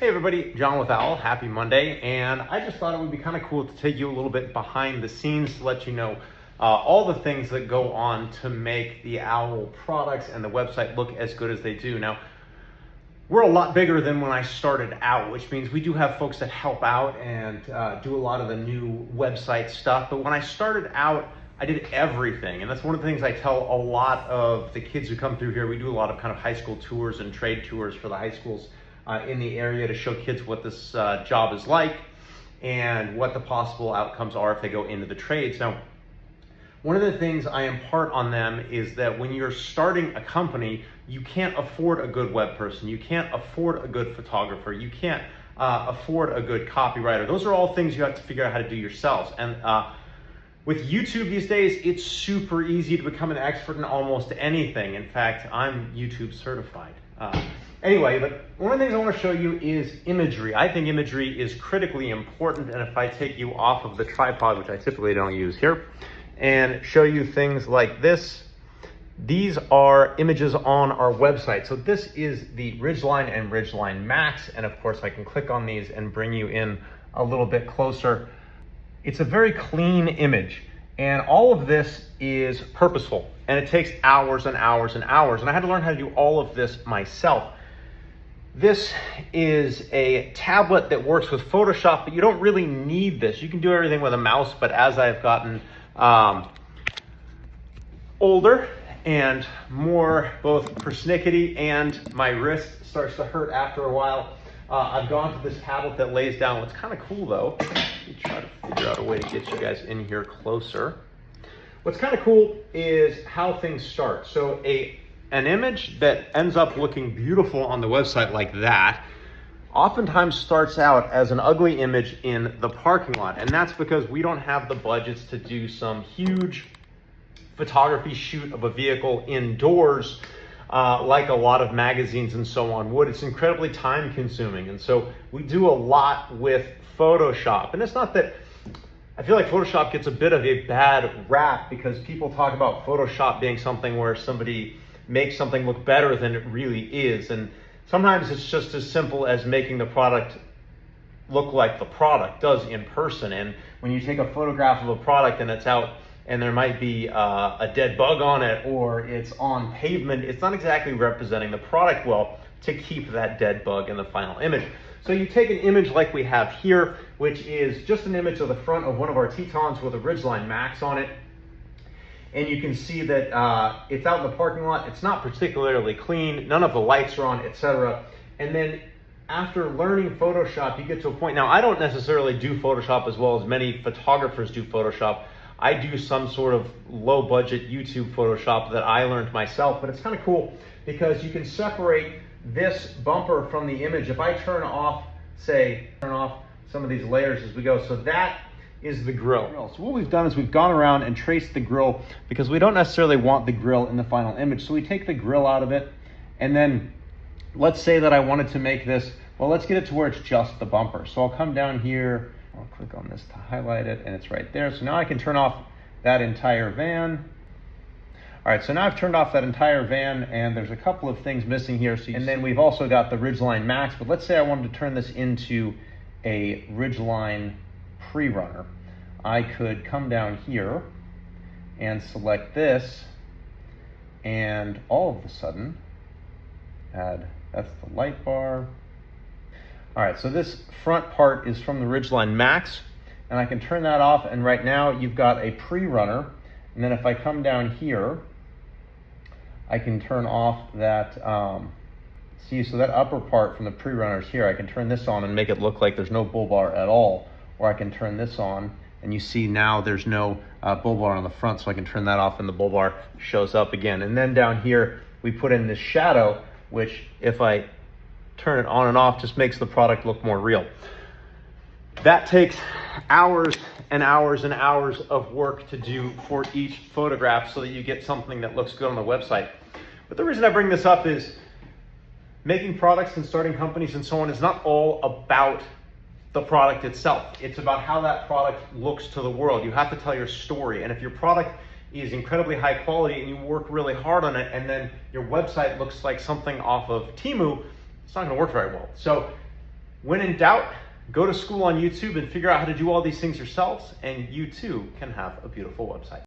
Hey everybody, John with Owl. Happy Monday. And I just thought it would be kind of cool to take you a little bit behind the scenes to let you know all the things that go on to make the Owl products and the website look as good as they do. Now, we're a lot bigger than when I started out, which means we do have folks that help out and do a lot of the new website stuff. But when I started out, I did everything. And that's one of the things I tell a lot of the kids who come through here. We do a lot of kind of high school tours and trade tours for the high schools in the area to show kids what this job is like and what the possible outcomes are if they go into the trades. Now, one of the things I impart on them is that when you're starting a company, you can't afford a good web person. You can't afford a good photographer. You can't afford a good copywriter. Those are all things you have to figure out how to do yourselves. And with YouTube these days, it's super easy to become an expert in almost anything. In fact, I'm YouTube certified. Anyway, but one of the things I want to show you is imagery. I think imagery is critically important, and if I take you off of the tripod, which I typically don't use here, and show you things like this, these are images on our website. So this is the Ridgeline and Ridgeline Max, and of course I can click on these and bring you in a little bit closer. It's a very clean image, and all of this is purposeful, and it takes hours and hours and hours, and I had to learn how to do all of this myself. This is a tablet that works with Photoshop, but you don't really need this. You can do everything with a mouse, but as I've gotten older and more both persnickety and my wrist starts to hurt after a while, I've gone to this tablet that lays down. What's kind of cool though, let me try to figure out a way to get you guys in here closer. What's kind of cool is how things start. So an image that ends up looking beautiful on the website like that oftentimes starts out as an ugly image in the parking lot. And that's because we don't have the budgets to do some huge photography shoot of a vehicle indoors like a lot of magazines and so on would. It's incredibly time consuming. And so we do a lot with Photoshop. And it's not that, I feel like Photoshop gets a bit of a bad rap because people talk about Photoshop being something where somebody makes something look better than it really is. And sometimes it's just as simple as making the product look like the product does in person. And when you take a photograph of a product and it's out and there might be a dead bug on it or it's on pavement, it's not exactly representing the product well to keep that dead bug in the final image. So you take an image like we have here, which is just an image of the front of one of our Tetons with a Ridgeline Max on it. And you can see that it's out in the parking lot. It's not particularly clean. None of the lights are on, etc. And then after learning Photoshop, you get to a point. Now, I don't necessarily do Photoshop as well as many photographers do Photoshop. I do some sort of low budget YouTube Photoshop that I learned myself, but it's kind of cool because you can separate this bumper from the image. If I turn off some of these layers as we go, so that is the grill. So what we've done is we've gone around and traced the grill because we don't necessarily want the grill in the final image. So we take the grill out of it, and then let's say that I wanted to make this, well, let's get it to where it's just the bumper. So I'll come down here, I'll click on this to highlight it, and it's right there. So now I can turn off that entire van. All right, so now I've turned off that entire van, and there's a couple of things missing here. And then we've also got the Ridgeline Max, but let's say I wanted to turn this into a Ridgeline pre-runner. I could come down here and select this, and all of a sudden that's the light bar. All right, so this front part is from the Ridgeline Max, and I can turn that off, and right now you've got a pre-runner. And then if I come down here, I can turn off that see, so that upper part from the pre-runners here, I can turn this on and make it look like there's no bull bar at all. Or I can turn this on, and you see now there's no bull bar on the front, so I can turn that off and the bull bar shows up again. And then down here, we put in this shadow, which if I turn it on and off, just makes the product look more real. That takes hours and hours and hours of work to do for each photograph so that you get something that looks good on the website. But the reason I bring this up is making products and starting companies and so on is not all about the product itself. It's about how that product looks to the world. You have to tell your story. And if your product is incredibly high quality and you work really hard on it, and then your website looks like something off of Temu, it's not gonna work very well. So When in doubt, go to school on YouTube and figure out how to do all these things yourselves, and you too can have a beautiful website.